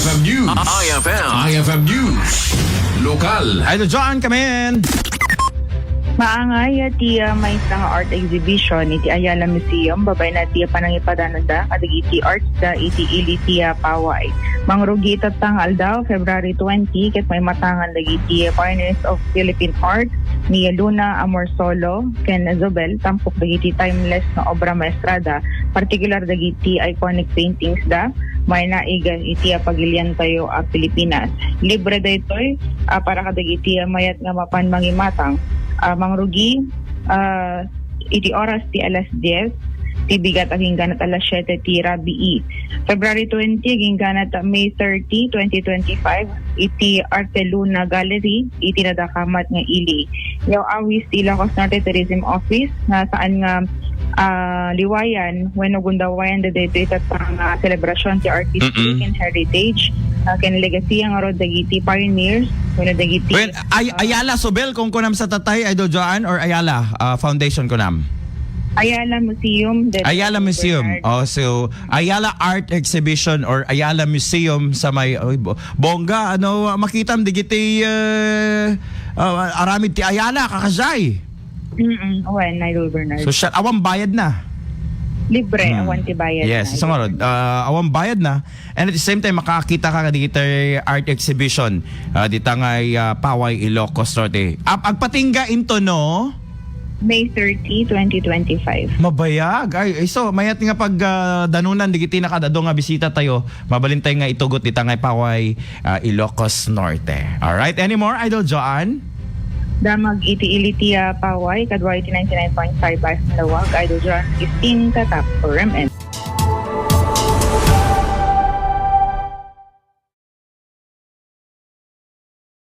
IFM News. IFM News. Lokal. Idol John, come in. Maangay ti may isang art exhibition iti Ayala Museum babay na ti panangipadano da kadagiti arts da iti ili ti Paway. Mangrugi tatangal daw February 20 ket may matangan dagiti pioneers of Philippine art ni Luna Amorsolo ken Zobel tampok dagiti timeless na obra maestra da particular dagiti iconic paintings da may naigan iti pagilian tayo a Pilipinas. Libre daytoy para kadagiti mayat nga mapan mangimatang. Mangrugi iti oras ti alas 10 ti bigat aging ganat alas 7 ti rabii. February 20 aging ganat May 30, 2025 iti Arte Luna Gallery iti nadakamat nga ili. Yaw awis ti Ilocos Norte Tourism Office na saan nga liwayan when gundawayan da dito itatang celebration ti artistic and heritage ken legacy ang arod dagiti pioneers when dagiti Ayala Sobel kung kunam sa tatay Idol John or Ayala Foundation kunam. Ayala Museum. Ayala Museum. Oh, so Ayala Art Exhibition or Ayala Museum sa may bongga makitam digiti aramid ti Ayala kakasay. Owen, Idol Bernard. So awang bayad na. Libre, awan ti bayad. Yes, isang arod. Awang bayad na. And at the same time, makakita ka dito art exhibition. Dito ngay Paway, Ilocos Norte. Agpatingga into no? May 30, 2025. Mabayag. So mayat nga pag danunan digiti nakadado nga bisita tayo. Mabalintay nga itugot dito ngay Paway, Ilocos Norte. Alright, any more Idol John? Damag iti iliti Paway, kadwa iti 99.5 Lawag, Idol John, 15 tatak for MN.